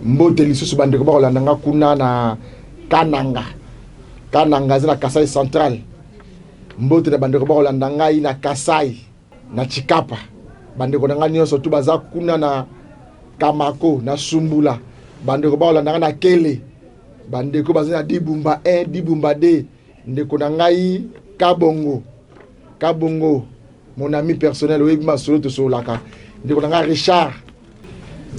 mbote lisusu bandeko bakolandanga kuna na kananga zina Kasai Central. Mbote na bandeko bakolanda ngai na Kasai na Chikapa. Bandeko nanga nyonso tu baza kuna na Kamako na Sumbula. Bandeko bakolanda na Kele. Bandeko baza na Dibumba 1 Dibumba 2. Ndeko na ngai Kabongo mon ami personnel oyebi masolo to solaka. Ndeko na ngai Richard.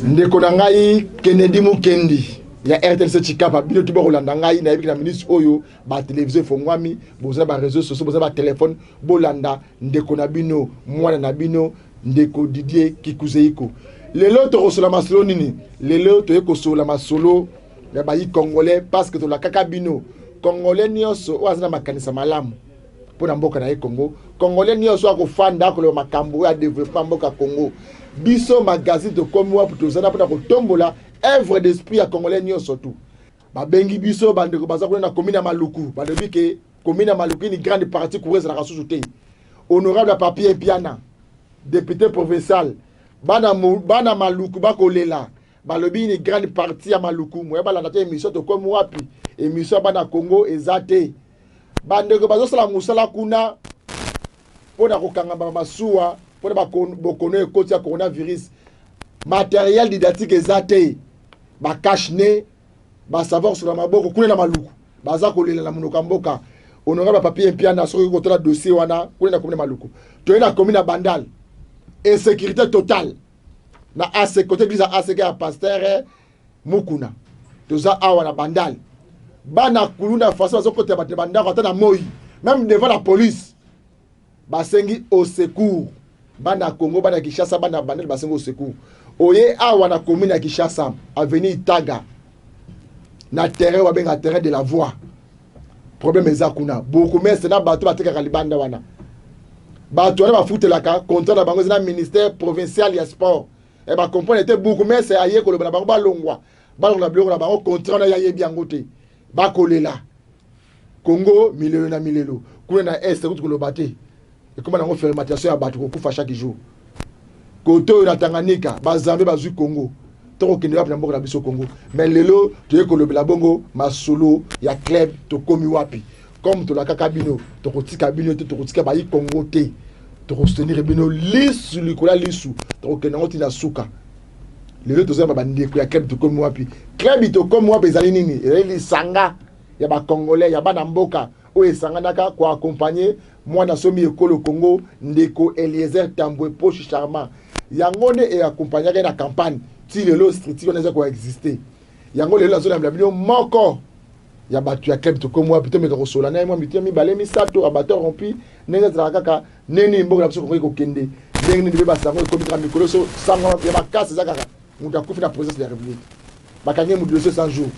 Ndeko na ngai Kennedy Mukendi ya RTLC Chikapa bino tu bakolanda ngai na yebi na ministre oyo ba télévision fongwami bozala ba réseaux sociaux bozala ba téléphone bolanda ndeko na bino mwana na bino ndeko Didier Kikuzeiko. Lelo to kosola masolo nini? Lelo to kosola masolo ya ba congolais parce que to la kaka bino congolais nyonso wazana makanisa malamu pona mboka na Congo. Congolais nyonso akofanda ko le makambo ya développement mboka Congo. Biso magazine to komwa pour tozana pona ko tombola œuvre d'esprit à congolais nyonso tout. Ba bengi biso bandeko baza ko na commune Maluku. Ba debi ke commune Maluku une grande partie coureuse na kasusu te. Honorable Papier Piana, député provincial. Bana Maluku bakolela. Ba lobi une grande partie à Maluku. Moya ba la nate émission to komwa pi émission bana Congo ezate. Bandeko bazo sala musala kuna pona ko kangamba masuwa pona ba bokono ekoti ya coronavirus. Matériel didactique ezate. Ba cache-nez, ba savoir sur la maboko kuna na Maluku. Baza kolela na munoka mboka. Honorable Papier Piana soki ko tola dossier wana kuna na commune Maluku. To na commune Bandal. Insécurité totale. Na AC côté église ACK à pasteur Mukuna. Toza awa na Bandal. Bana kuluna façon zo côté Bandal ko na Moi. Même devant la police. Basengi au secours. Bana Congo bana Kinshasa bana Bandal basengi au secours. Oye awa na commune ya Kinshasa avenue Itaga. Na terrain wa benga terrain de la voie. Problème eza kuna. Beaucoup mais c'est na bato bateka kalibanda wana. Bato wana bafutelaka contrat na bango na ministère provincial ya sport. E ba comprendre était beaucoup mais c'est aye ko le bango balongwa. Balongwa biloko na bango contrat na yaye biango te. Ba kolela. Congo milelo na milelo. Kuna na est ko ko lobate. Et comment on fait fermentation ya bato ko kufa chaque jour. Koto na Tanganyika, bazambe bazui Congo. Toko kendela na mboka na biso Congo. Mais lelo to ko lobela bongo masolo ya club to komi wapi. Comme to la kakabino, to kotika bino to kotika ba Congo te. To soutenir bino lisu likola lisu. To kenda ngoti na suka. Lelo to zamba bandeko ya club to komi wapi. Club to komi wapi ezali nini? Ezali sanga ya ba Congolais ya bana mboka o esanga naka ko accompagner mwana somi ekolo Congo ndeko Eliezer Tambwe Poche Charmant. Yangone et accompagner la campagne ti lelo street on eza ko exister. Yango lelo zo la bino moko ya batu ya club to comme moi plutôt me ko sola na moi mitio mi balé mi sato abateur rompi nenga za kaka neni mboka na biso ko kende ndenge ni beba sango ko mitra mikolo so sango ya bakasi za kaka muta kufi na présidence de la République bakanye mu dossier 100 jours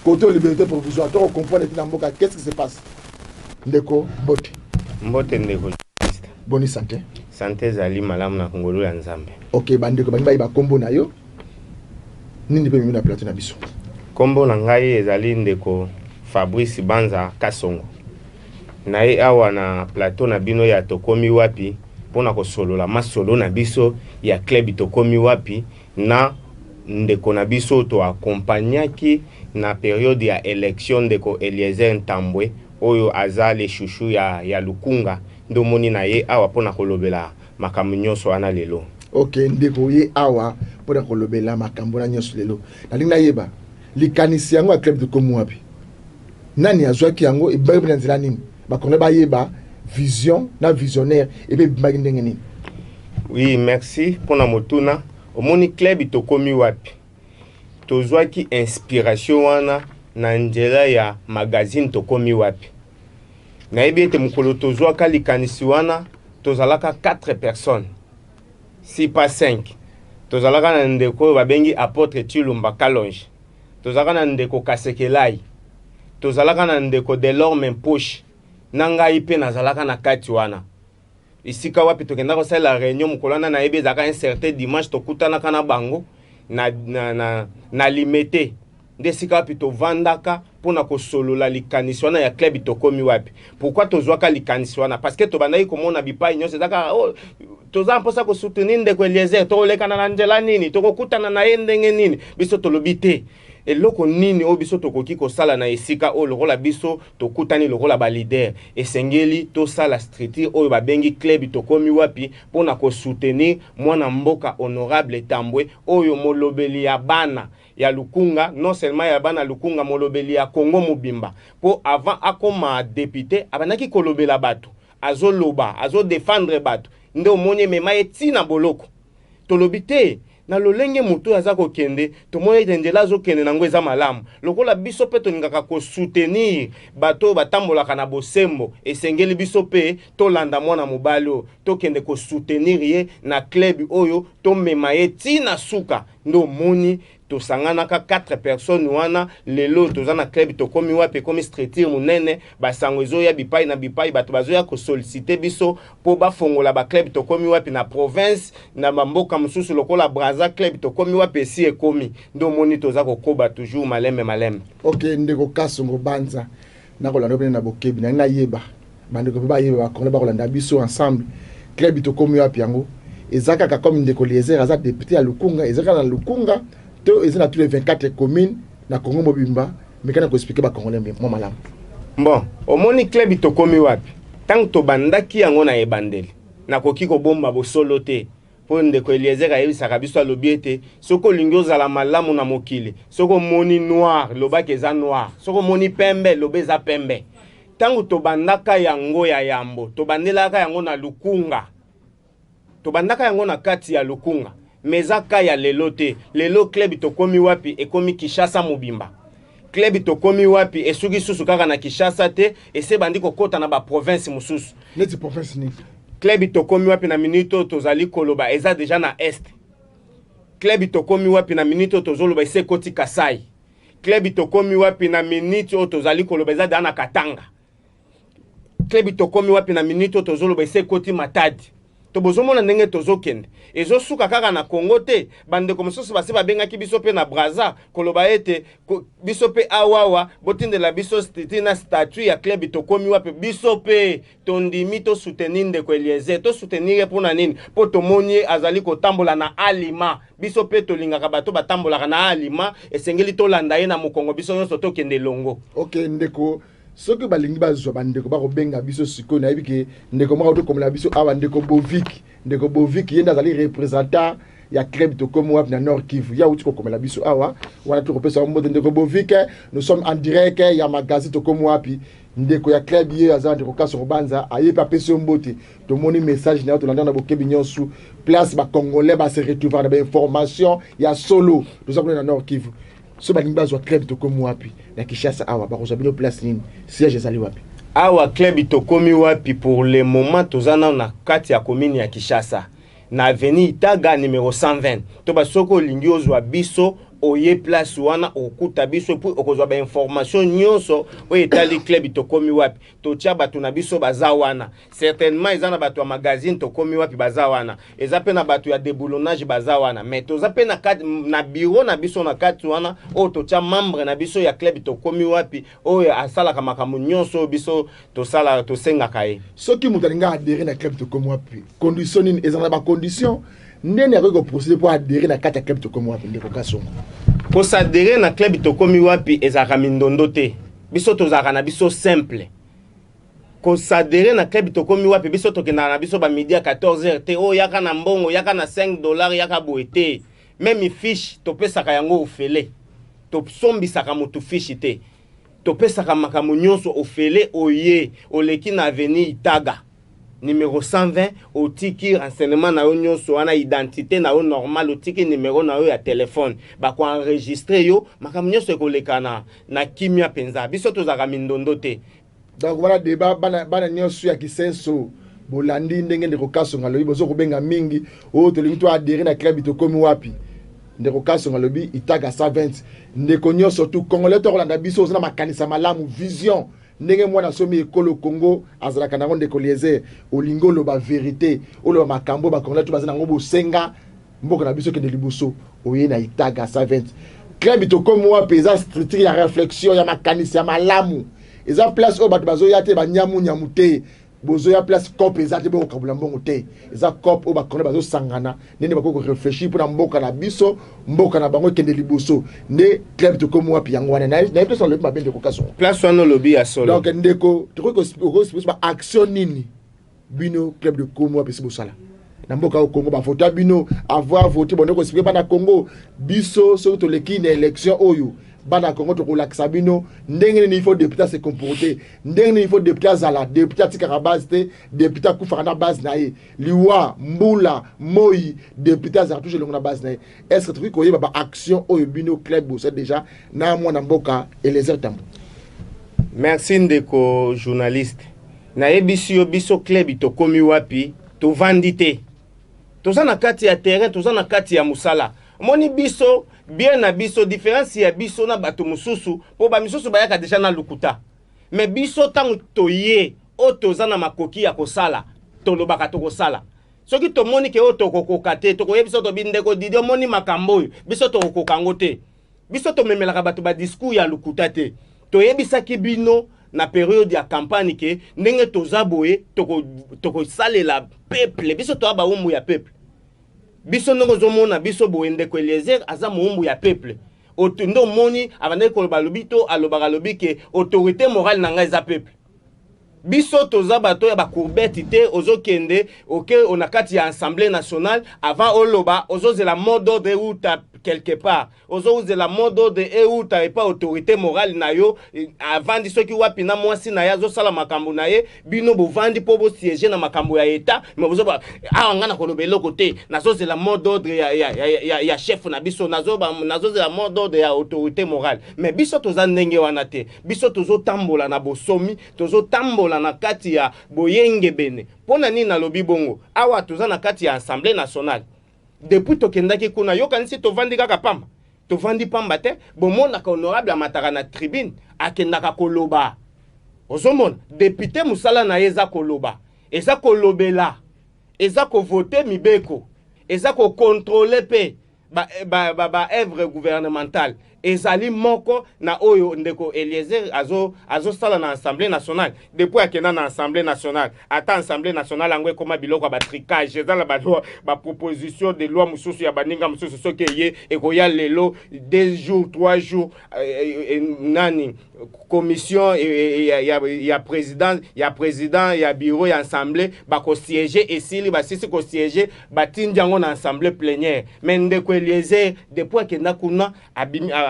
côté liberté provisoire to comprendre na mboka qu'est-ce qui se passe ndeko mbote ndeko boni santé santé zali malamu na kongolo ya nzambe. OK bandeko bangi ba kombo na yo nini pe mimi na plateau na biso kombo na ngai ezali ndeko Fabrice Banza Kasongo na ye awa na plateau na bino ya tokomi wapi pona ko solola masolo na biso ya club tokomi wapi na ndeko na biso to accompagnaki na période ya élection ndeko Eliezer Ntambwe oyo azale chouchou ya Lukunga ndo moni na ye awa pona kolobela makambo nyonso wana lelo. OK ndeko ye awa pona kolobela makambo na nyonso lelo nalingi na yeba likanisi yango ya club de komu wapi nani azwaki yango e ba na nzela nini bakone ba yeba vision na visionnaire et be bimaki ndenge nini. Oui merci pona motuna omoni club to komi wapi tozwaki inspiration wana na njela ya magazine to komi wapi na ebi ete mukolo tozwaka likanisi wana tozalaka 4 personnes si pas 5 tozalaka na ndeko babengi apôtre Chilumba Kalonge tozalaka na ndeko Kasekelai tozalaka na ndeko Delorme Mpoche na ngai pe nazalaka na kati wana isika wapi tokenda ko sala réunion mukolana na ebi ezaka un certain dimanche tokutana kana bango na limité nde sika wapi tovandaka pona ko solo la likanisi wana ya club tokomi wapi. Pourquoi tozwaka likanisi wana? Parce que tobandaki komona bipai nyonso ezaka toza mposa ko soutenir ndeko Eliezer to lekana na Njela nini to kokutana na ye ndenge nini biso tolobi te. Eloko nini o biso tokoki kosala na esika o lokola biso tokutani lokola ba leader esengeli to sala structure oyo babengi club tokomi wapi pona ko soutenir mwana mboka honorable Tambwe oyo molobeli ya bana ya Lukunga, non seulement ya bana Lukunga, molobeli ya Congo Mobimba po avant akoma député abanaki kolobela bato azo loba azo défendre bato nde omonye mema etina boloko tolobi te na lolenge mutu aza kokende tomoni Njela azokende nango eza malamu lokola biso pe toningaka ko soutenir bato batambolaka na bosembo esengeli biso pe tolanda mwana mobali oyo tokende ko soutenir ye na club oyo tomema ye tina suka ndo moni tosanganaka 4 personnes wana lelo tozana club tokomi wapi komi structure munene basango ezoya bipai na bipai bato bazoya ko solliciter biso po bafongola ba club tokomi wapi na province na bamboka mususu lokola Braza club tokomi wapi esi ekomi ndo moni toza kokoba toujours maleme. Ok, ndeko Kasongo Banza na kolanda pe na bokebi na ngayeba bandeko pe bayeba bakonde bakolanda biso ensemble club tokomi wapi yango ezaka ka comme ndeko Eliezer aza député à Lukunga ezaka na Lukunga to ezana tous les 24 communes na Congo Mobimba mais kana ko expliquer ba congolais moi malamu. Bon, omoni club tokomi wapi tant to bandaki yango na ebandeli na koki ko bomba bo solo te po ndeko Eliezer ayebisaka biso alobi ete soko lingi ozala malamu na mokili soko moni noir lobaki eza noir soko moni pembe lobe eza pembe tango to bandaka yango ya yambo to bandelaka yango na Lukunga to bandaka yango na kati ya Lukunga mezaka ya lelo te lelo club tokomi wapi ekomi Kishasa Mobimba club tokomi wapi esuki susu kaka na Kishasa te ese bandi kokota na ba province mususu neti province ni club tokomi wapi na minito tozali koloba eza deja na est club tokomi wapi na minito tozoloba ese koti Kasai club tokomi wapi na minito tozali koloba eza deja na Katanga club tokomi wapi na minito tozoloba ese koti Matadi to bozomona ndenge tozokende ezosuka kaka na Congo te bandeko mosusu base babengaki biso pe na Braza koloba ete biso pe awawa botindela biso stitina statut ya club tokomi wapi biso pe tondimi to soutenir ndeko Eliezer to soutenir pona nini po tomoni azali kotambola na alima biso pe tolingaka bato batambolaka na alima esengeli tolanda ye na mokongo biso nyonso tokende longo. Ok ndeko soki balingi bazwa bandeko bakobenga biso sikoyo nayebi ke ndeko moko tokomela biso awa ndeko Bovik ye nde azali représentant ya club tokomi wapi na Nord Kivu ya uti kokomela biso awa wana tokopesa mbote ndeko Bovik. Nous sommes en direct ya magazine tokomi wapi ndeko ya club ye aza ndeko Kasongo Banza ayebi apesi mbote tomoni message na tolanda na bokebi nyonso place ba congolais ba se retrouver na ba information ya solo tozakona na Nord Kivu so balingi bazwa club tokomi wapi na Kishasa awa bakozwa bino place nini siège ezali wapi awa club tokomi wapi pour le moment tozana na kati ya commune ya Kishasa na avenue Itaga numéro 120 to basoko lingi ozwa biso oye place wana okuta biso pour okozwa ba information nyonso o etali club tokomi wapi to tia bato na biso baza wana certainement ezana bato ya magazine tokomi wapi baza wana eza pe na bato ya déboulonnage baza wana mais toza pe na kati na bureau na biso na kati wana o to tia membre na biso ya club tokomi wapi o asala kama kama nyonso biso to sala to senga kai soki mutalinga adhérer na club tokomi wapi condition ni ezana ba condition ndeni ako procéder pour adhérer na kati ya club tokomi wapi ndeko Kasongo ko s'adhérer na club tokomi wapi ezaka mindondo te biso tozaka na biso simple ko s'adhérer na club tokomi wapi biso tokenda na biso ba midi à 14h te o yaka na mbongo yaka na $5 yaka boete même fiche to pesaka yango ofele to sombisaka mutu fiche te to pesaka makamu nyonso ofele oye oleki na avenue Itaga numéro 120 otiki renseignement na yo nyonso wana identité na yo normal otiki numéro na yo ya téléphone bako enregistrer yo makamu nyonso ekolekana na kimia penza biso tozaka mindondo te donc voilà débat bana nyonso ya kisenso bolandi ndenge ndeko Kasongo lobi bozo kobenga mingi o tolingi to adhérer na club tokomi wapi ndeko Kasongo lobi Itaga 120 ndeko nyonso tout congolais to kolanda biso ozana makanisa malamu vision ndenge mwana somi ekolo Congo azalaka na ndeko Eliezer olingo loba vérité olo makambo ba congolais to bazana ngo bosenga mboko na biso kende liboso oye na Itaga 120 club to comme moi pesa structure ya réflexion ya makanisi ya malamu eza place o bato bazo yate ba nyamu nyamute bozo ya place cop eza te bo kabula mbongo te eza cop o ba konde bazo sangana nene bako réfléchir pour mboka na biso mboka na bango kende liboso ne club to comme moi pi yango wana na peut sur le mabende ko kaso place wana lobby ya solo donc ndeko to ko ba action nini bino club de comme moi pesi bosala na mboka au Congo ba voter bino avoir voté bon ko expliquer pas na Congo biso surtout les qui élection oyo bana Congo to kolakisa bino ndenge ni il faut député se comporter ndenge ni il faut député zala député tika base te député kufa na base na ye liwa mbula moi député za toucher na base na ye est-ce que tu ko yeba ba action oyo bino club bo c'est déjà na mwana mboka et les autres. Merci ndeko journaliste na ebisi yo biso club to komi wapi to vandite toza na kati ya terrain toza na kati ya musala moni biso bien na biso différence ya biso na bato mususu po ba misusu bayaka déjà na lukuta mais biso tango toye o toza na makoki ya kosala tolobaka to kosala soki to moni ke o to kokoka te to koyebiso to bindeko didi moni makambo biso to kokokango te biso to memelaka bato ba discours ya lukuta te toyebisaki bino na période ya campagne ke ndenge toza boye toko salela peuple biso to ba umbu ya peuple biso ndongo zomona biso boye ndeko Eliezer aza umbu ya peuple otundo moni avande ko balobito alobaka lobike autorité morale na ngai za peuple biso toza bato ya ba courbette te ozokende oke onakati ya assemblée nationale avant oloba ozozela mot d'ordre uta quelque part ozozela mot d'ordre uta et pas autorité morale na yo avant diso ki wapi na mwasi na ya zosala makambo na ye bino bovandi po bo siéger na makambo ya état mais bozoba ngana kolobelo côté nazozela mot d'ordre ya chef na biso nazozela mot d'ordre ya autorité morale mais biso toza ndenge wana te biso tozotambola na bosomi tozotambola na kati ya boyenge bene pona nini na lobi bongo awa toza na kati ya assemblée nationale depuis tokendaki kuna yokanisi tovandi kaka pamba tovandi pamba te bomonaka honorable amataka na tribune akendaka koloba ozomona député musala na ye eza koloba eza kolobela eza kovote mibeko eza kokontrole pe ba œuvre gouvernementale ezali moko na oyo ndeko Eliezer azo sala na assemblée nationale depuis akena na assemblée nationale ata assemblée nationale angwe koma biloko ba tricage ezala ba proposition de loi mususu ya baninga mususu soki ye ekoya lelo 2 jours 3 jours nani commission ya président ya bureau ya assemblée ba ko siéger esili ba sisi ko siéger batindiango na assemblée plénière mais ndeko Eliezer depuis akena kuna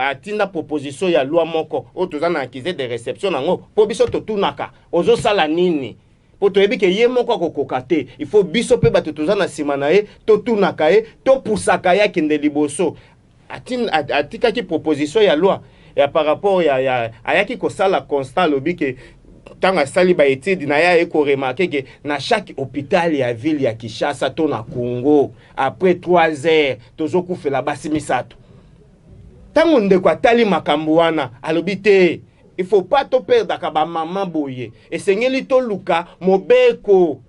atinda proposition ya loi moko o toza na accusé de réception nango po biso to tunaka ozo sala nini po to yebi ke ye moko kokoka te il faut biso pe bato toza na sima na ye to tunaka ye to pusaka ya kende liboso atika ki proposition ya loi ya par rapport ya ayaki ko sala constat lobi ke tanga sali ba étude na ya eko remarquer que na chaque hôpital ya ville ya Kinshasa to na Congo après 3 heures tozoku fela basi misato tango ndeko atali makambo wana alobi te il faut pas to perdre ka ba maman boye esengeli to luka mobeko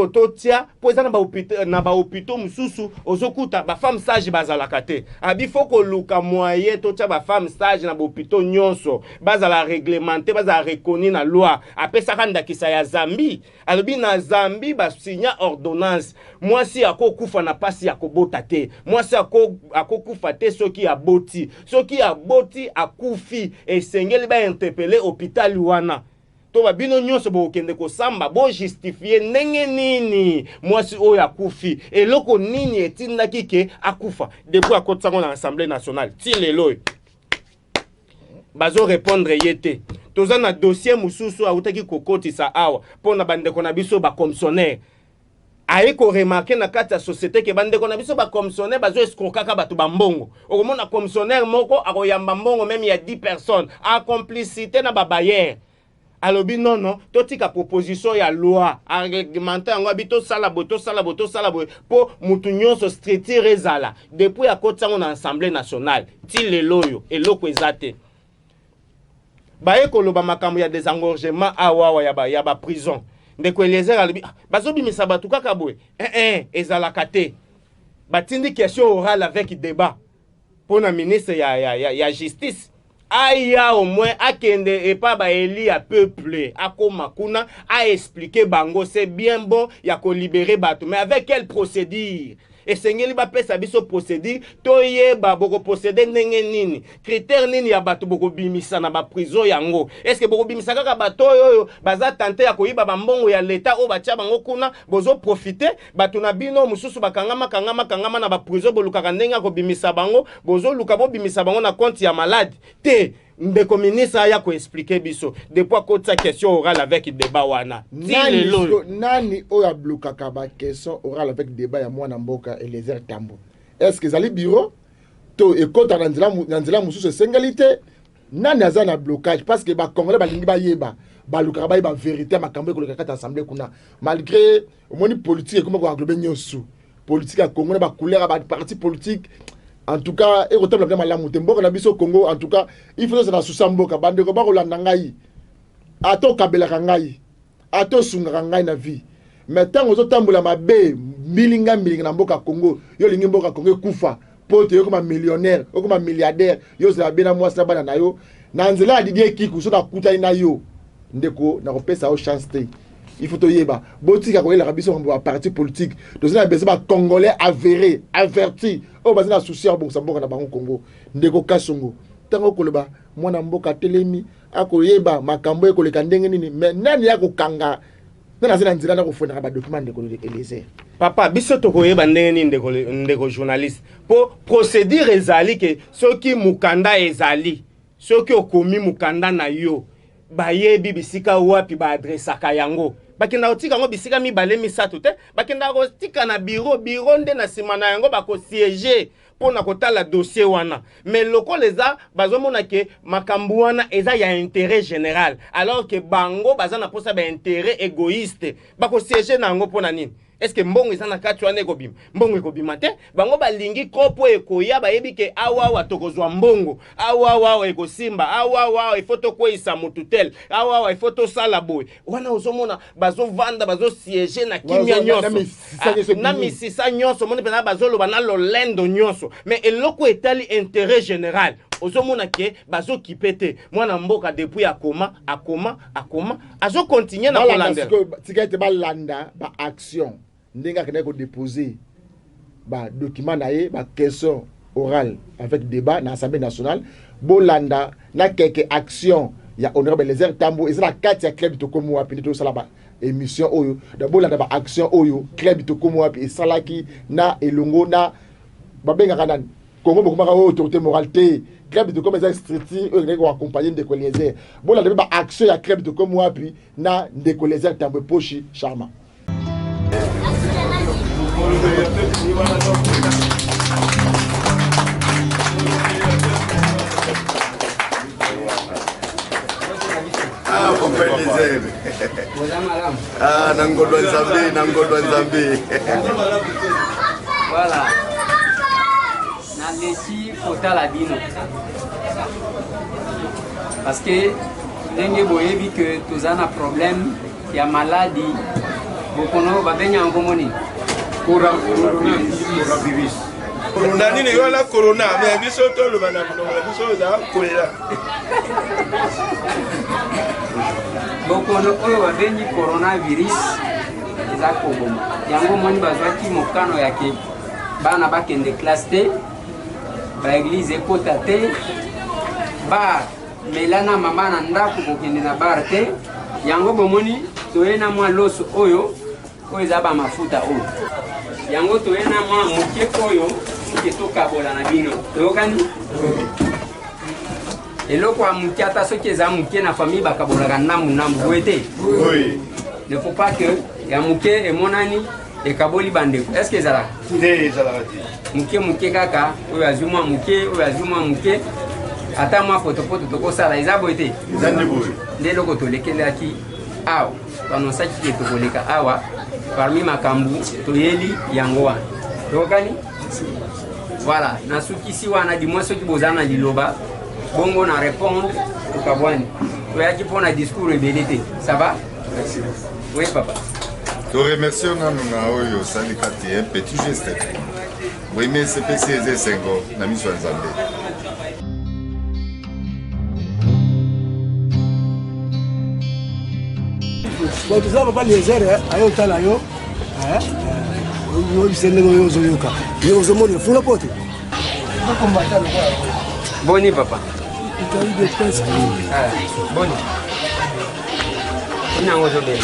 to tia po eza na ba hôpital mususu ozokuta ba femme sage bazalaka te abi faut ko luka moyen to tia ba femme sage na ba hôpital nyonso bazala réglementé bazala reconnu na loi apesa kanda kisa ya Zambie alobi na Zambie ba signa ordonnance mwasi akokufa na pasi akobota te mwasi akokufa te soki aboti akufi esengeli ba interpeller hôpital wana to babino nyonso bokende ko samba bo justifier ndenge nini mwasi oyo akufi eloko nini etindaki ke akufa depuis akotsango na assemblée nationale ti lelo bazo répondre yete toza na dossier mususu autaki kokotisa awa pona bandeko na biso ba commissionnaire aye ko remarquer na kati ya société ke bandeko na biso ba commissionnaire bazo escroquer bato ba mbongo okomona commissionnaire moko akoyamba mbongo même ya 10 personnes en complicité na ba bailleur alobi non totika proposition ya loi a réglementer yango abito sala boto po mutu nyonso structure ezala depuis akotsango na assemblée nationale ti leloyo eloko ezate baye koloba makambo ya désengorgement awawa ya ba prison ndeko Eliezer alobi bazobimisa bato kaka boye ezalaka te batindi question orale avec débat pour le ministre ya justice aya au moins akende et pas ba eli à peuple akoma kuna a expliquer bango c'est bien bon ya ko libérer bato mais avec quelle procédure et sengeli ba pesa biso procédure toyeba boko procéder ndenge nini critère nini ya bato boko bimisa na ba prison yango est-ce que boko bimisa kaka bato oyo baza tenter ya koyiba ba mbongo ya l'état o batia bango kuna bozo profiter bato na bino mususu bakangama na ba prison bolukaka ndenge ko bimisa bango bozo luka bo bimisa bango na compte ya malade te ndeko ministre aya ko expliquer biso depuis ko ta question orale avec débat wana nani oya blokaka ba question orale avec débat ya mwana mboka Eliezer Tambo est-ce que zali bureau to ekota na nzela mususu sengalité nani aza na blocage parce que ba congolais balingi ba yeba balukaka ba vérité makambo ko lekaka assemblée kuna malgré omoni politique comme ko aglober nyosu politique ya congolais ba couleur ba parti politique. En tout cas, et retourne la malamu tembo na biso Congo. En tout cas, il faut que ça soit mboka bande ko ba kolanda ngai. Ato kabela ngai. Ato sunga ngai na vie. Mais tant ozo tambola mabe milinga na mboka Congo. Yo lingi mboka Congo kufa. Pote yo comme millionnaire, yo comme milliardaire. Yo za bena mwasa bana na yo. Na nzela Didier Kiku so na kuta ina yo. Ndeko na kopesa o chance te. Il faut to yeba botika ko la biso ko parti politique donc na besoin ba congolais avéré averti o bazina souci bon sa mboka na bango Congo ndeko kasongo tango ko leba mwana mboka telemi akoyeba makambo e ko leka ndenge nini mais nani ya ko kanga na zina nzira na ko fona ba document ndeko Eliezer papa biso to koyeba ndenge nini ndeko journaliste pour procédure ezali ke soki mukanda ezali soki okomi mukanda na yo bayebi bisika wapi ba adressaka yango bakenda otika ngo bisika mibale misato te bakenda otika na bureau nde na sima na yango bako siéger pona kotala dossier wana mais lokola eza bazomona ke makambo wana eza ya intérêt général alors que bango baza na posa ba intérêt égoïste bako siéger na yango pona nini. Est-ce que mbongo eza na kati wana ekobima mbongo ekobima te bango balingi kopo ekoya bayebi ke awa tokozwa mbongo awa ekosimba awa ifoto kwesa mututel awa ifoto sala boy wana ozomona bazovanda bazosiéger na kimia nyonso na misisa nyonso moni pena bazoloba na lolendo nyonso mais eloko etali intérêt général ozomona ke bazokipe te mwana mboka depuis akoma azo continuer na kolanda tika ete balanda ba action ndenga kena ko déposer ba document na ye ba question orale avec débat na Assemblée nationale bolanda na quelques actions ya honorable Eliezer Tambo ezala kati ya club tokomo wapi to sala ba émission oyo da bolanda ba action oyo club tokomo wapi esalaki na elongo na babenga kana Congo bokomaka autorité morale te club tokomo ezala stricti oyo ngeko accompagner ndeko Eliezer bolanda ba action ya club tokomo wapi na ndeko Eliezer Tambo pochi charma. Nangodwa Nzambe. Voilà. Na lesi kota la bino. Parce que ndenge boyebi que tozana problème ya maladie bokono babenya ngomoni. Coronavirus. Corona nini yo la corona mais biso to lo bana biso za kolera. Bokono oyo babenyi coronavirus eza koboma yango moni bazwaki mokano yake bana bakende classe te ba église ekota te ba melana mama na ndako kokende na bar te yango bomoni toyena mwa loso oyo eza ba mafuta oyo yango toyena mwa moke oyo ke tokabola na bino toyokani eloko ya muke ata soki eza muke na famille bakabolaka nambu boye te. Oui. Ne faut pas que ya muke emonani ekaboli bandeko. Est-ce que ezalaka? Ezalaka te. Muke kaka oyo azuma muke ata mwa potopoto tokosala eza boye te. Eza nde boye. Nde eloko tolekelaki awa banosaki ke tokoleka awa parmi makambu toyeli yango wana tokani. Voilà, nasukisi wana dimwa soki bozana liloba bongo na répondre au kabwani. Toyaki pona discours rebelité. Ça va? Merci. Oui papa. Te remercions na oyo salikati un petit geste. Boyime CPC eze sengo na miso nzambe. Bon, tout ça va pas les airs, ayo tala yo. Yo bisende yo zoyoka. Yo zomone fula pote. Boni papa. Boni. Ina ngozo bele.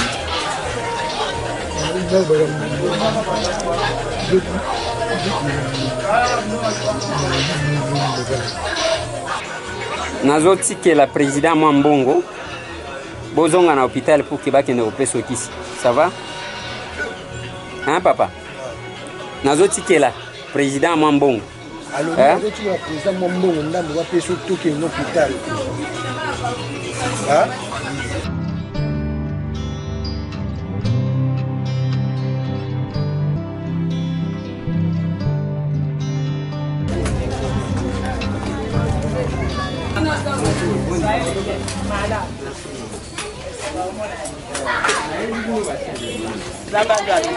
Nazotikela président Mwambongo bozonga na hôpital pour que bakende opeso kisi. Ça va? Hein papa? Nazotikela président Mwambongo. Alors nazotikela président Mwambongo ndambo bapeso toke na hôpital. Hein?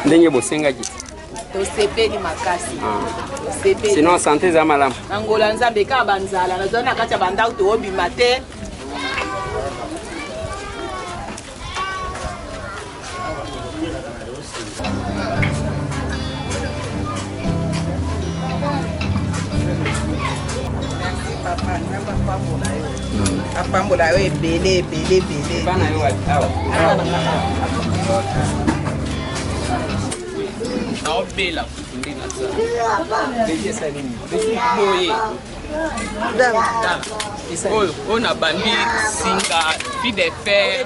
Ndenge bosenga kiti tosepeli makasi tosepeli sinon santé za malamu angola nzambe ka banzala nazona kati ya bandako toobima te apambola yo ebele bana yo awa naobela kutundina oyo oyo na bambi singa fi de fer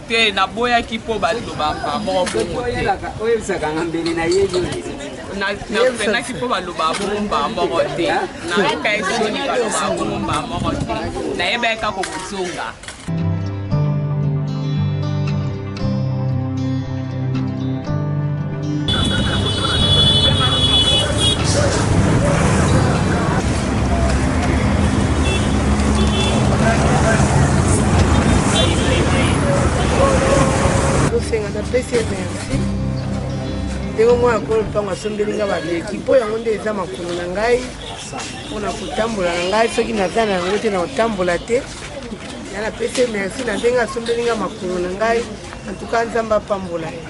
te naboyaki mpo balobaka moko bongo te napenaki mpo balobaka bongo mbaa moko te nayokaki soni balobaka bongo mbaa moko te nayebaki kako kozonga. napesi merci ndenge mwana kolo mpango asombeli nga baleki mpo yango nde eza makolo na ngai mpona kotambola na ngai soki naza na yango te na kotambola te ya napesi merci na ndenge asombeli nga makolo na ngai antuka nzambe apambola ye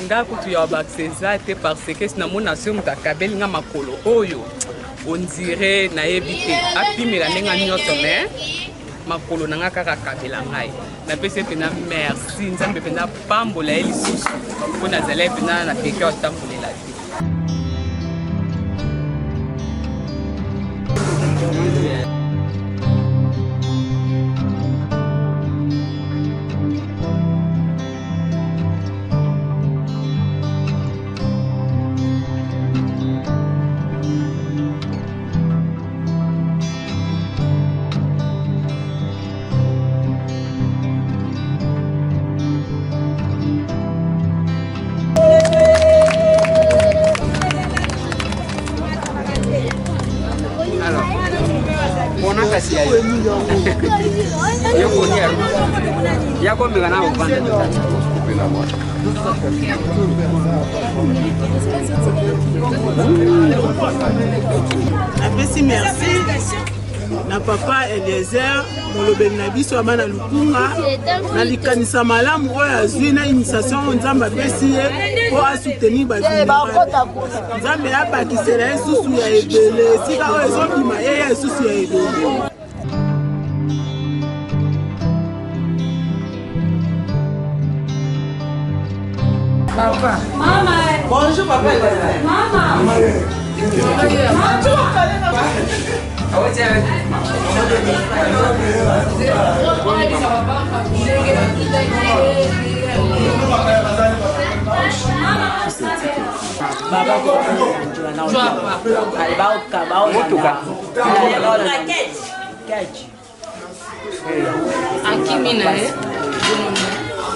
nga kutu ya bakiseza te parce que sinamona soki moto akabeli nga makolo oyo ondire nayebi te apimela ndenge nyonso me makolo na nga kaka kabela ngai napesi mpena merci nzambe mpena pambola ye lisusu mpo nazali mpena na peke otambolela te. Yako mbega upande napesi merci na papa Eliezer molobeli na biso abana lukunga na likanisa malamu oyo azwi na initiation nzambe apesi ye mpo asoutenir bavulnerable nzambe abakisela ye susu ya ebele esika oyo ezobima ye esusu ya ebele. Papa. Maman. Bonjour papa. Maman.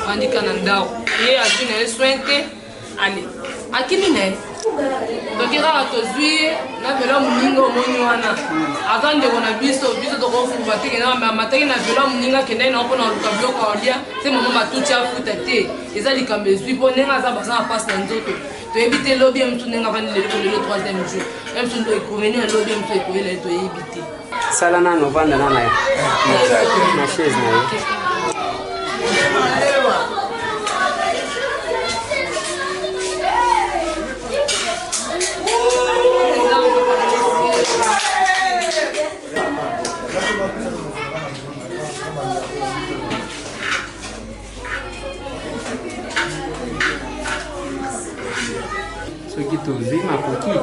andika na ndako ye azwi na ye soin te ale akimi na ye toki kaka tozwi ye na velo moninga omoni wana aza ndeko na biso tokofuba teke mataki na velo moninga akendaki na mpona koluka biloko alia te mama batuti afuta te eza likambo ezwi mpo ndenge aza baza na mpasi na nzoto éviter le lobby, même si on a le troisième jour. Même si on doit convenir, le lobby, on doit éviter. Salana novanda nana ya. Na chaise na yo. Soki tozwi makoki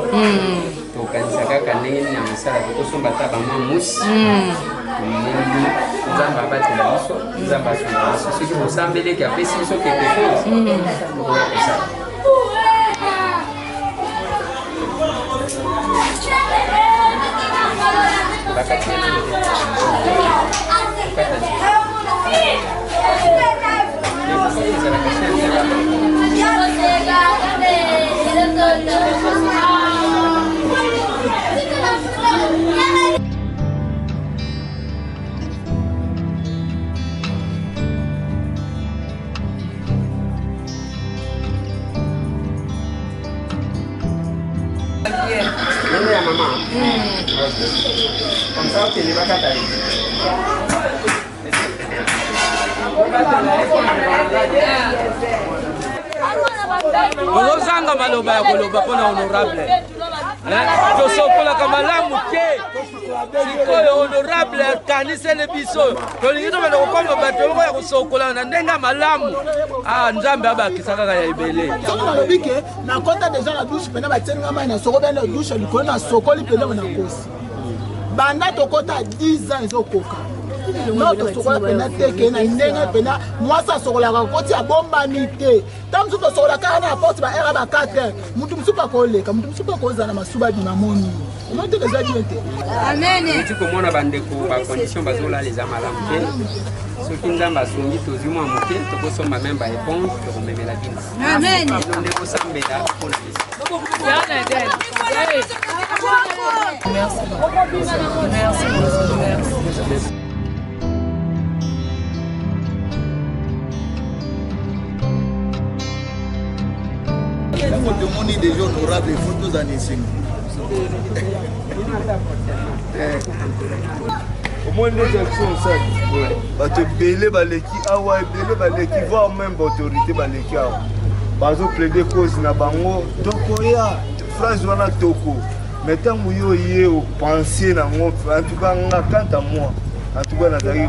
tokanisa kaka ndenge nini ya mosala tosomba ta bamwa musi nzambe abatela biso nzambe asunga biso soki bosambeleki apesi biso quelque chose okoya kosala Nene ya mama. Comme ça, tu vas kata. Olozanga maloba ya koloba mpona honorable tosokolaka malamu te sikoyo honorable akanisele biso tolingi tobanda kokoma bato moko ya kosokola na ndenge ya malamu nzambe abakisa kaka ya ebele soki nalobi ke nakota deja na dushe mpena batielinga mai na soko bene dushe likolo na sokoli pene na kosi banda tokota 10 ans ezokoka noto sokola pena teke na ndenge pena mwasi asokolaka koti abombami te ntango mosusu tosokola kaka na porte baera ba 4 mutu mosusu akoleka mutu mosusu akozala na masuba bima moni omoteke eza bien te eti komona bandeko bacondition bazolala eza malamu te soki nzambe asungi tozwi mwa moke tokosomba meme baeponge tokomemela bino nde kosambela mpona biso demande des honorables et photos en essai. Au moins les actions ça. Bato belé baleki awa belé baleki voire même autorité baleki awa. Bazo plaider cause na bango tokoya phrase wana toko. Mais tant yo yé au penser na ngo en tout cas nga quant à moi. En tout cas nazari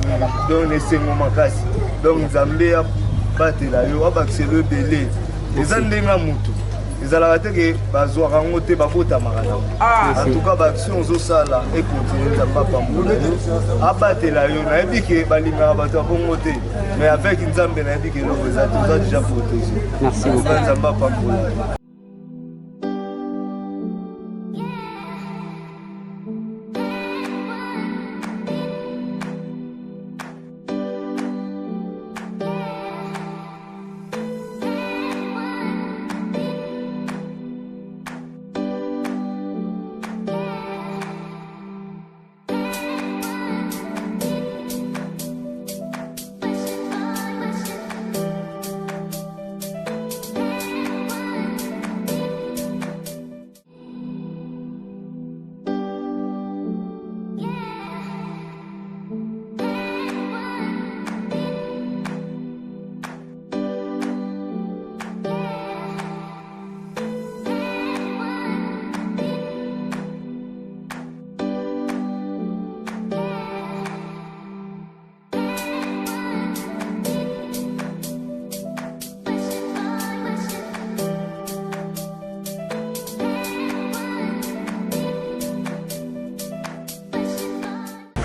donc essayer makasi. Donc Zambia batela yo abakiselo belé. Eza ndenga mutu. ezalaka teke bazwaka yango te babotamaka nango en tout cas baaction ozosala ekontinue nzambe apambola yo abatela yo nayebi ke balingaka bato ya bongo te mais avec nzambe nayebi ke eloko eza te oza déjà protégé nzambe apambola yo.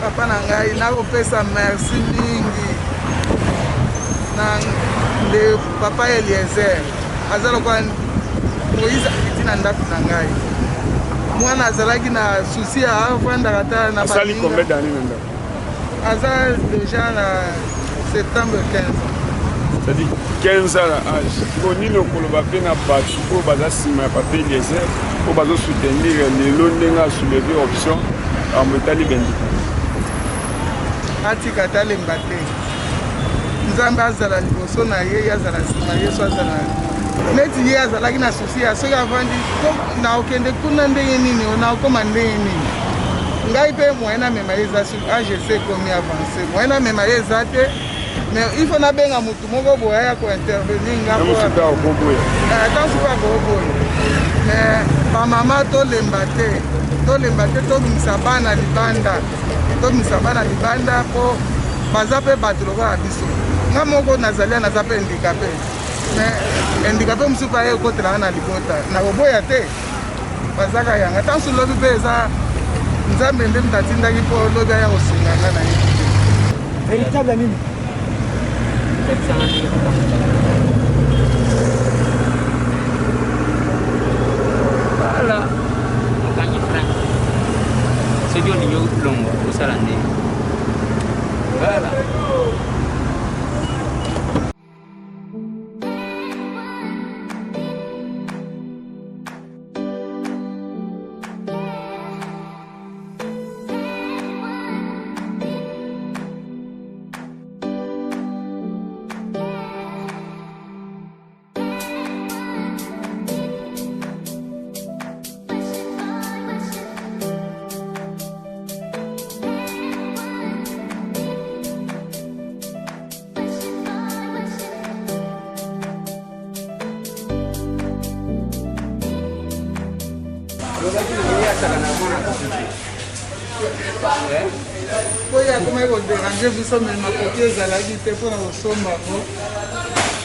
papa na ngai nakopesa merci mingi na nde papa Eliezer aza lokola Moïse akiti na ndako na ngai mwana azalaki na susi avandaka ta na asali combien d'années na ndako aza déjà na septembre 15 c'est-à-dire 15 ans à âge konini okoloba mpe na bato oyo baza nsima ya papa Eliezer oyo bazosoutenir lelo ndenge asoulever option amwetali bendika atika talemba te nzambe azala liboso na ye azala nsima ye so azala neti ye azalaki na susi ya soki avandi naokende kuna ndenge nini naokoma ndenge nini ngai mpe moyen namema ye eza sur AGC ekomi avance moyen namema ye eza te mais il faut nabenga motu moko boya ya kointervenir ngatansuka koboya mais bamama tolemba te tobimisa bana libanda mpo baza mpe bato lokola biso nga moko nazali naza mpe handicapé mais handicapé mosusu mpe aye ekotelanga na libota nakoboya te bazaka yanga ntanso lobi mpe eza nzambe nde moto atindaki mpo lobi aya kosunganga na ye véritable nini voilà mokangi franc soki olingi olongwa osala ndenge voilà oyo akomaki koderange biso me makoki ezalaki te mpona kosomba ngo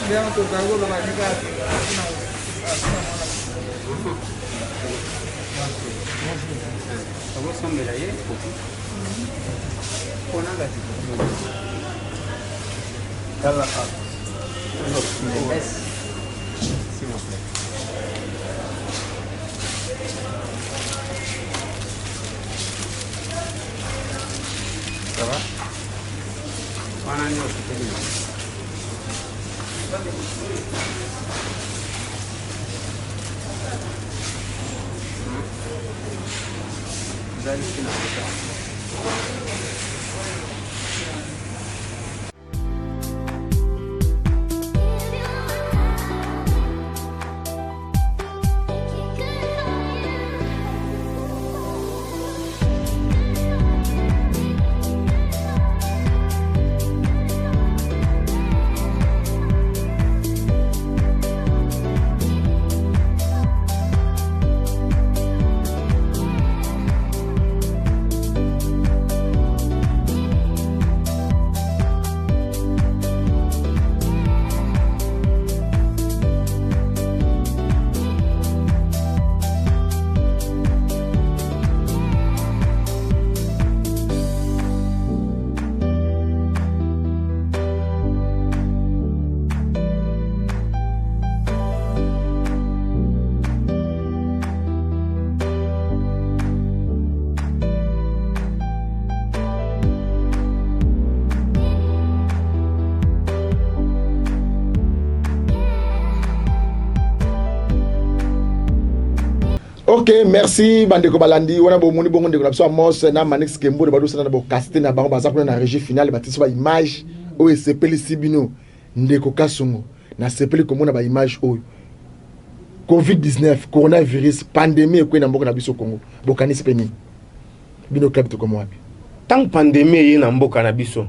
ndengo tozali koloba nikaki okosombela ye mpona ngati s'il vous plaît. Ça va? On a un autre vous allez finir Ok, merci bandeko balandi wana bo moni bongo ndeko na biso Amos na Manix Kembo de bado sana bo caster na bango baza kuna na régie finale batiso ba image o sepeli sibino ndeko Kasongo na sepeli komona ba image o COVID-19 coronavirus pandémie ko na mboka na biso Congo bokanisi peni bino club to komo wapi tant pandémie ye na mboka na biso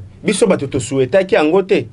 bato to souhaitaki angote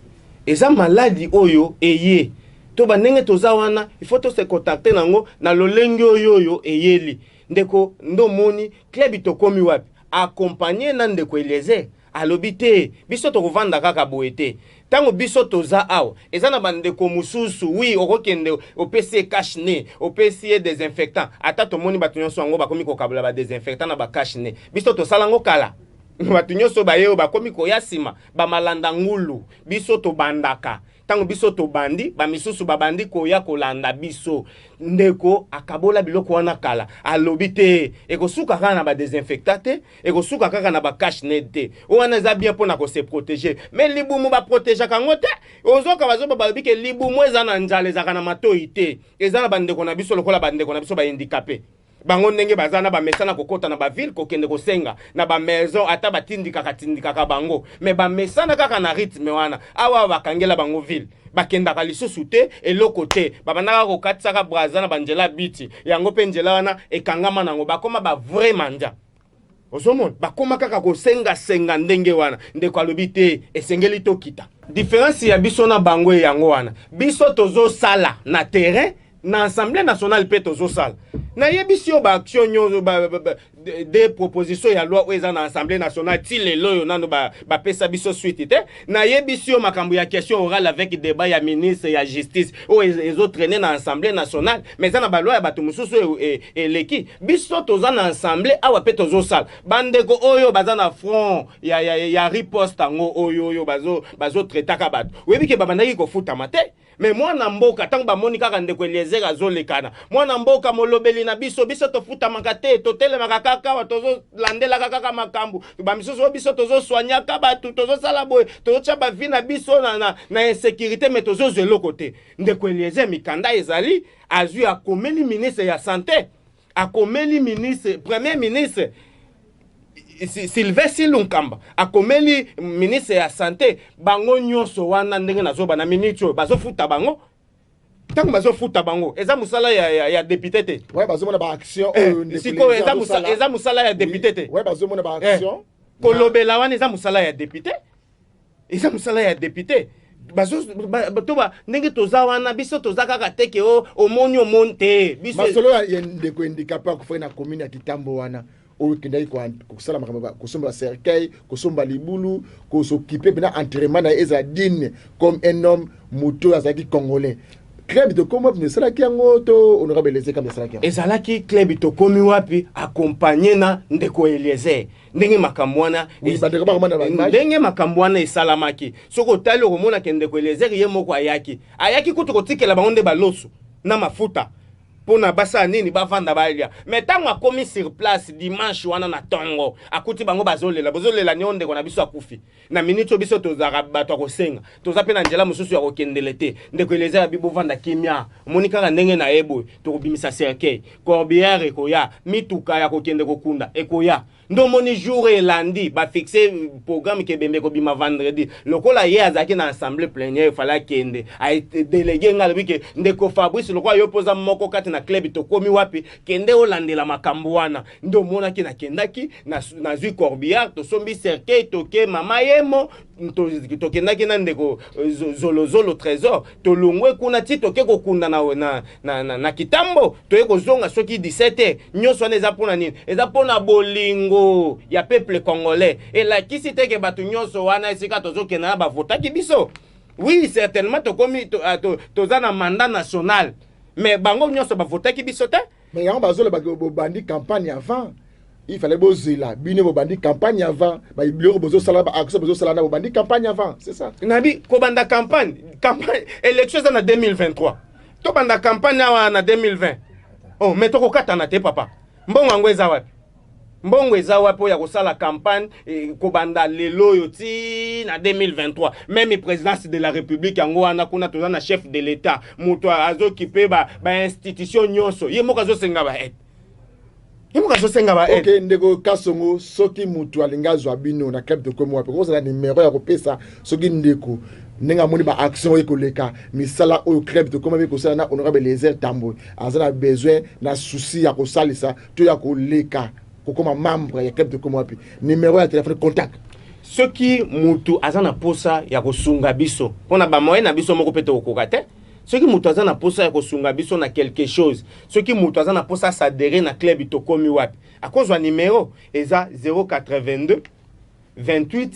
eza maladie oyo eye to banenge toza wana il faut to se contacter nango na lolenge oyo eyeli ndeko ndo moni club to komi wapi accompagner na ndeko Eliezer alobite biso to kovanda kaka boete tango biso toza awa eza na bandeko mususu oui okokende opesi cache nez opesi désinfectant ata to moni bato nyonso yango bakomi kokabula ba désinfectant na ba cache nez biso to salango kala bato nyonso baye bakomi koya sima ba malanda ngulu biso to bandaka tango biso to bandi ba misusu babandi koya kolanda biso ndeko akabola biloko wana kala alobite ekosuka kaka na ba désinfectant ekosuka kaka na ba cache nez te wana za bien pona ko se protéger mais libumu ba protéger kango te ozoka bazoba balobike libumu eza na njala ezaka na matoi te eza na bandeko na biso lokola bandeko na biso ba handicapé bango ndenge bazana ba mesana kokota na ba ville kokende kosenga na ba maison ata batindika bango mais ba mesana kaka na rythme wana awa bakangela bango ville bakendaka lisusu te eloko te babandaka kokatisaka braza na banjela biti yango mpe njela wana ekangama nango bakoma ba vrai manja osomona bakoma kaka kosenga ndenge wana ndeko alobi te esengeli tokita différence ya biso na bango yango wana biso tozosala na terrain na Assemblée nationale pe tozosala na yebisi yo ba action nyonso des propositions ya loi oyo na Assemblée nationale ti lelo yo nano ba pesa biso suite te na yebisi yo makambo ya question orale avec débat ya ministre ya justice o ezo traîner na Assemblée nationale mais ça na ba loi ya bato mususu eleki biso toza na Assemblée awa pe tozosala bandeko oyo baza na front ya riposte ngo oyo bazo traitaka bato webi ke babandaki kofuta mate mais mwana mboka tango bamoni kaka ndeko Eliezer azolekana mwana mboka molobeli na biso tofuta makate totelemaka kaka tozo landela kaka makambo bamisoso biso tozo soigner kabatu tozo sala boy tozo chaba vie na biso na insécurité mais tozo zelo côté ndeko Eliezer mikanda ezali azui akomeli ministre ya santé akomeli ministre premier ministre Sylvestre Lunkamba akomeli ministre ya santé bango nyonso wana ndenge nazoba na ministre bazo futa bango tango bazo futa bango eza musala ya député te ouais bazo mona ba action siko eza musala ya député te ouais bazo mona ba action kolobela wana eza musala ya député bazo toba ndenge toza wana biso toza kaka teke omoni omonte biso masolo ya ndeko handicapé akufai na commune ya Kitambo wana oyo kendaki kosala makambo kosomba cercueil kosomba libulu kosokipe pena enterrement na eza digne comme un homme moto azalaki congolais club tokomi wapi esalaki yango to honorable Eliezer kama esalaki yango ezalaki club tokomi wapi accompagné na ndeko Eliezer ndenge makambo wana ndenge makambo wana esalamaki soki otali okomona ke ndeko Eliezer ye moko ayaki kutu kotikela bango nde baloso na mafuta pona basa nini bavanda balia mais tango akomi sur place dimanche wana na tongo akuti bango bazolela ni onde kona biso akufi na minute biso tozaka bato akosenga toza pe na njela mususu ya kokendele te ndeko Eliezer ya bibo vanda kimia monika ka ndenge na ebo to kobimisa cercueil corbière ekoya mituka ya kokende kokunda ekoya ndo moni jour elandi ba fixer programme ke bembe ko bima vendredi lokola ye azaki na assemblée plénière fala kende a délégué ngalobi ke ndeko Fabrice lokwa yo poza moko kati na club tokomi wapi kende olandela makambo wana ndo mona ki na kendaki na zui corbière to sombi cercueil toke mama yemo to kendaki na ndeko zolo trésor to longwe kuna ti toke kokunda na Kitambo to ye kozonga soki 17h nyonso eza pona nini eza pona bolingo ya peuple congolais et la kisi teke batu nyonso wana esika tozokenda na bavotaki biso oui certainement tokomi toza na mandat national mais bango nyonso bavotaki biso te mais yango bazolo bandi campagne avant il fallait bozela bino bandi campagne avant ba biloko bozosala ba action bozosala na bandi campagne avant c'est ça nabi ko banda campagne élection za na 2023 to banda campagne na 2020 oh mais to ko katana te papa mbongo ngo eza wapi mbongo eza wapi ya kosala campagne kobanda lelo yo ti na 2023 même présidence de la république yango wana kuna toza na chef de l'état moto azokipe ba institution nyonso ye moko azosenga ba aide ok ndeko Kasongo soki mutu alinga zwa bino na club de komo wapi kozala numéro ya kopesa soki ndeko nenga moni ba action ekoleka misala oyo club de komo ekosala na honorable Eliezer Tambo azana besoin na souci ya kosalisa to ya koleka kokoma membre ya club de komo wapi numéro ya téléphone contact soki mutu azana posa ya kosunga biso pona ba moyen na biso moko pete okoka te soki mutu azana posa ya kosunga biso na quelque chose soki mutu azana posa s'adhérer na club tokomi wapi akozwa numéro eza 082 28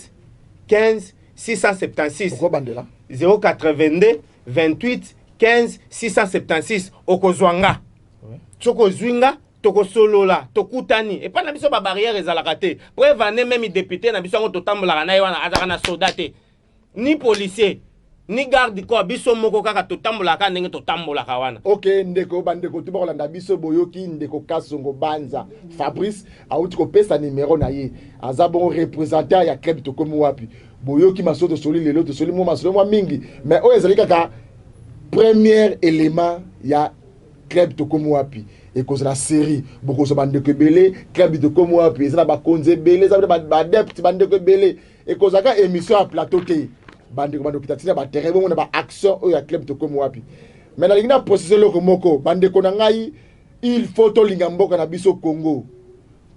15 676 pourquoi bandela 082 28 15 676 okozwanga soko zwinga toko solola tokutani et pas na biso ba barrière ezalaka te preuve ane même député na biso ngo totambola na wana azaka na soda te ni policier ni garde corps biso moko kaka totambola ka ndenge totambola ka wana ok ndeko bandeko tuba kolanda biso boyoki ndeko Kasongo Banza Fabrice auti ko pesa numéro na ye aza bon représentant ya club tokomi wapi boyoki masoto soli lelo to soli mo masoto mo mingi mais o ezali kaka premier élément ya club tokomi wapi et cause la série beaucoup de bande de belé club de comme moi puis ça ba konze belé ça ba adepte bande de belé et cause la émission à plateau té bande de kitatina ba terrain bon ba action au ya club de comme moi puis mais na lingina processus le moko bande ko na ngai il faut to linga mboka na biso Congo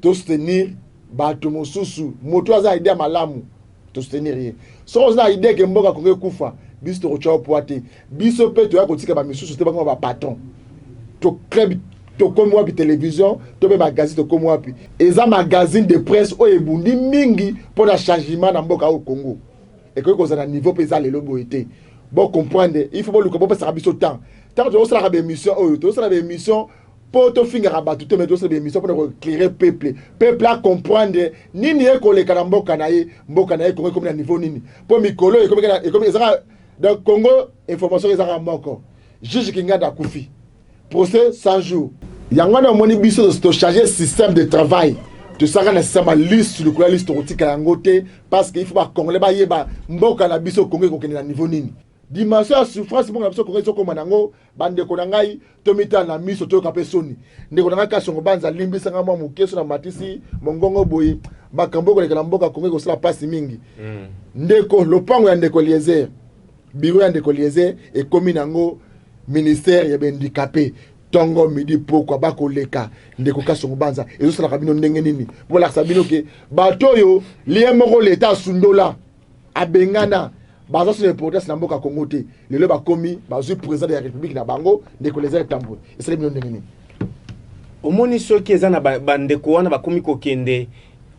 to soutenir bato mosusu moto aza idea malamu to soutenir ye so on a idée que mboka Congo kufa biso to choa poate biso pe to ya kotika ba misusu te ba ko ba patron to club to comme wapi télévision to be magazine to comme wapi eza magazine de presse o ebundi mingi pour la changement na mboka au Congo et que ko na niveau pesa le lobo été bon comprendre il faut pas le comprendre ça biso temps to sala ba émission o to sala ba émission pour te finir à battre tout mais to sala ba émission pour éclairer peuple à comprendre nini e ko le mboka na ye Congo comme na niveau nini pour mikolo et comme ezaka donc Congo information ezaka moko juge Kinganda Koufi procès 100 jours. Il y a un moni biso de changer système de travail. De ça na système liste sur le liste rotique à ngoté parce qu'il faut pas congolais ba yeba mboka na biso Congo ko na niveau nini. Dimension à souffrance mboka na biso Congo so comme nango bande ko ngai to mita na miso to ka pesoni. Ndeko na ka songo banza limbisa ngama mukeso na matisi mongongo boyi makambo ko na mboka Congo ko sala pasi mingi. Ndeko lopango ya ndeko Eliezer. Bureau ya ndeko Eliezer et commune nango ministère ya handicapé tongo midi pourquoi ba koleka ndeko kasongo banza ezo sala kabino ndenge nini bola sabino ke bato yo lié moko l'état sundola abengana baza sur les protestes na mboka Congo te lelo ba komi bazu président de la République na bango ndeko les tambo esale bino ndenge nini omoni soki eza na bandeko wana bakomi kokende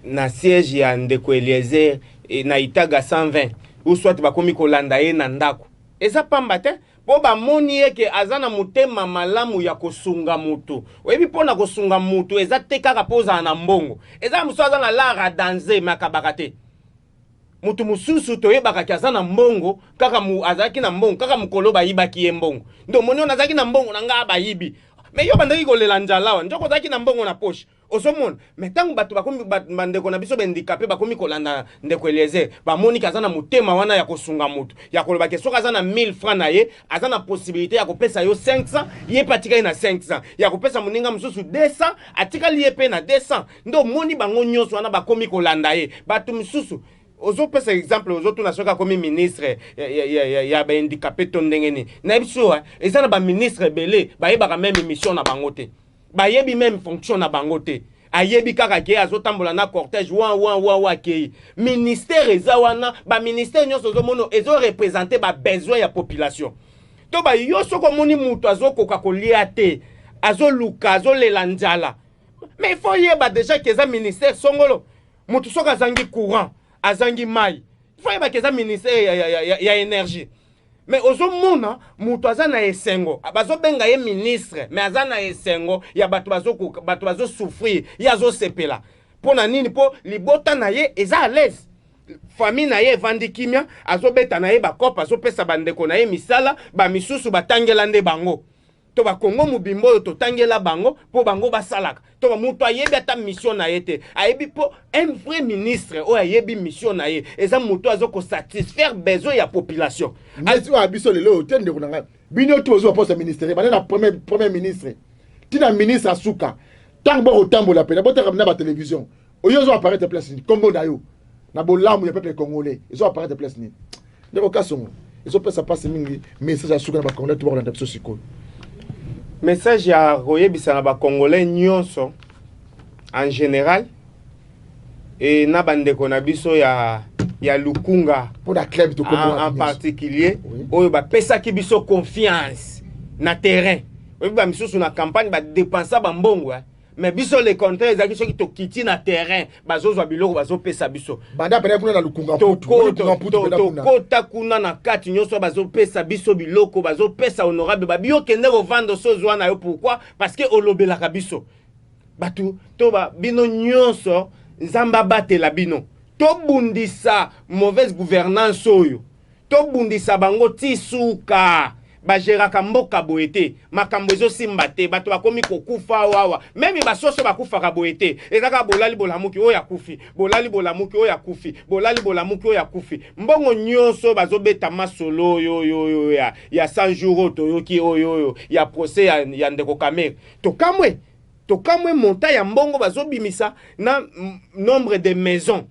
na siège ya ndeko Eliezer na Itaga 120 ou soit bakomi kolanda ye na ndako eza pamba te po bamoni eke aza na motema malamu ya kosunga mutu oyebi mpona kosunga mutu eza te kaka mpo ozala na mbongo eza mosusu aza na lara danse me akabaka te mutu mosusu toyebaka ki aza na mbongo kaka azalaki na mbongo kaka mokolo bayibaki ye mbongo ndo omoni oyo nazalaki na mbongo na ngai bayibi me yo bandaki kolela njalawa njoko ozalaki na mbongo na poshe osomona me ntango bato bakomi bandeko na biso bandikape bakomi kolanda ndeko Eliezer bamoni aza na motema wana ya kosunga mutu ya koloba ke soki aza na 1000 francs na ye aza na possibilité ya kopesa yo 500 ye pe atikali na 500 ya kopesa moninga mosusu 200 atikali ye pe na 200 ndo omoni bango nyonso wana bakomi kolanda ye bato mosusu ozopesa exemple ozotuna soki akomi ministre ya bahandicapé to ndenge nini nayebi so eza na baministre ebele bayebaka meme émission na bango te bayebi même fonction na bango te ayebi kaka ke azotambola na cortège wa ke ministère eza wana baministère nyonso ozomona ezoreprésente babesoin ya population to bayo soko omoni mutu azokoka kolia te azoluka azolela njala mais il faut yeba déjà ke eza ministère songolo mutu soki azangi courant azangi mai il faut yeba ke eza ministère ya énergie mais ozomona mutu aza na esengo bazobenga ye ministre mais aza na esengo ya bato bazosouffrir ye azosepela mpona nini mpo libota na ye eza à l'aise famille na ye evandi kimia azobeta na ye bakope azopesa bandeko na ye misala bamisusu batangela nde bango to bakongo mobimba oyo totangela bango mpo bango basalaka to mutu ayebi ata mission na ye te ayebi mpo un vrai ministre oyo ayebi mission na ye eza mutu azokosatisfaire besoin ya population ndeti oyo abiso lelo te ndeko na ngai bino to ozwa poste ministère bana na premier ministre tina ministre asuka ntango bokotambola pena botaka na batelévision oyo ozo apparaître place nini kombo na yo na bolamu ya peuple congolais ezo apparaître place nini ndeko kasongo ezopesa pasi mingi message asuka na bakongolais to bakolanda biso sikoyo message ya koyebisa na bakongolais nyonso en général et na bandeko na biso ya lukunga pour la club to en particulier oyo bapesaki biso confiance na terrain oyo ba misusu na campagne ba dépenser ba mbongo mais biso le contraire ezaki soki tokiti na terrain bazozwa biloko bazopesa biso banda pena kuna na lukunga tokota kuna na kati nyonso bazopesa biso biloko bazopesa honorable babio kende kovanda sozwa na yo pourquoi parce que olobelaka biso batu to bino nyonso nzamba batela bino tobundisa mauvaise gouvernance oyo tobundisa bango tisuka bageraka mboka boye te makambo ezosimba te bato bakomi kokufa wawa meme basoso bakufaka boye te ezaka bolali bolamuki oyo akufi bolali bolamuki oyo akufi bolali bolamuki oyo akufi mbongo nyonso bazobeta masolo oyo ya 100 jours toyoki oyo ya procès ya ndeko Kamere to kamwe tokamwe monta ya mbongo bazobimisa na nombre de maisons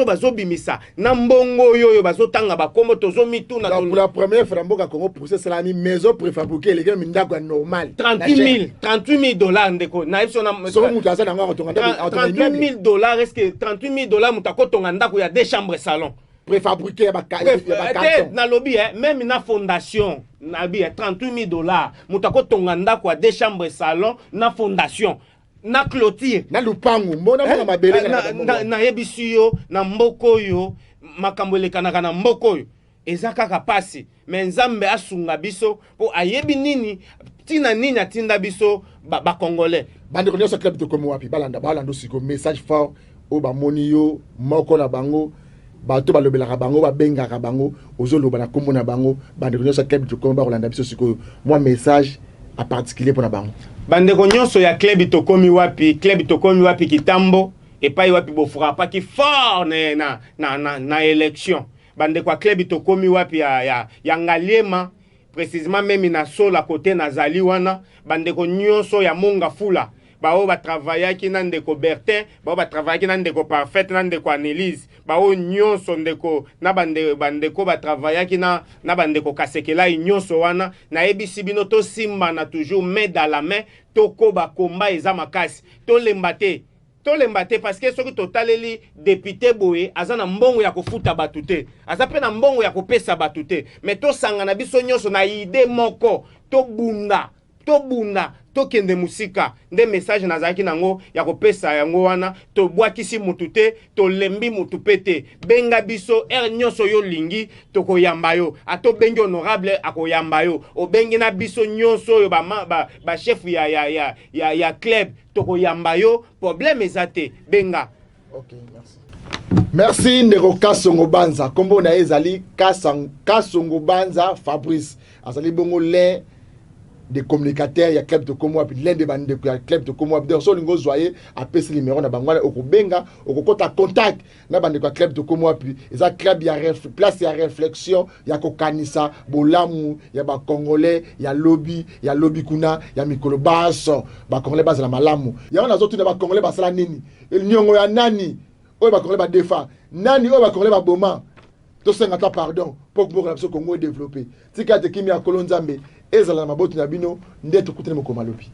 bazobimisa na mbongo yoyo bazotanga bakombo tozomituna pour la première fois mboka Congo procès c'est la maison préfabriquée les gars mindako normal 38 000 dollars ndeko na ipso na so mutu asa nanga kotonga ndako 38 000 dollars est-ce que 38 000 dollars mutako tonga ndako ya 2 chambres salon préfabriqué ba carton na lobby même na fondation na bi 38 000 dollars mutako tonga ndako ya 2 chambres salon na fondation na clôture na lupangu mbona mwana mabele na yebisi yo na mboko yo makambo elekanaka na mboko yo eza kaka pasi me nzambe asunga biso po ayebi nini tina nini atinda biso bakongolais bandeko nyonso club tokomi wapi balanda siko message fort oyo bamoni yo moko na bango bato balobelaka bango babengaka bango ozoloba na kombo na bango bandeko nyonso club tokomi bakolanda biso sikoyo mwa message à particulier pour la banque. Bandeko nyonso ya club tokomi wapi kitambo epai wapi bofura pa ki fort na élection. Bandeko club tokomi wapi ya Ngaliema précisément même na sola côté nazali wana bandeko nyonso ya Monga Fula bao ba travailler ki na ndeko Bertin bao ba travailler ki na ndeko Parfait na ndeko Annelise bao nyonso ndeko na bandeko ba travailler ki na bandeko Kasekela nyonso wana na ebisi bino to simba na toujours main dans la main toko ba komba eza makasi to lembate parce que soki totaleli député boye aza na mbongo ya kofuta batute aza pe na mbongo ya kopesa batute mais to sanga na biso nyonso na idée moko to bunda to kende musika nde message nazaki nango ya kopesa yango wana to bwakisi mutute to lembi mutupete benga biso nyonso yo lingi to koyamba yo ato bengi honorable akoyamba yo obengi na biso nyonso yo ba chef ya club to koyamba yo problème ezate benga. OK, merci ndeko Kasongo Banza kombo na ezali Kasongo Banza Fabrice azali bongo le des communicateurs ya club de Komo wapi l'un des bandes de club de Komo wapi so lingo zoyer apesi numéro na bangwana okobenga okokota contact na bande de club de Komo wapi eza club ya place ya réflexion ya kokanisa bolamu ya ba congolais ya lobby kuna ya mikolo baso ba congolais bazala malamu ya wana zotu na ba congolais basala nini nyongo ya nani oyo ba congolais ba defa nani oyo ba congolais ba boma to senga ta pardon pour que la Congo développer tika te kimi ya kolonzambe ezala na maboti na bino ndeto kutene moko malobi.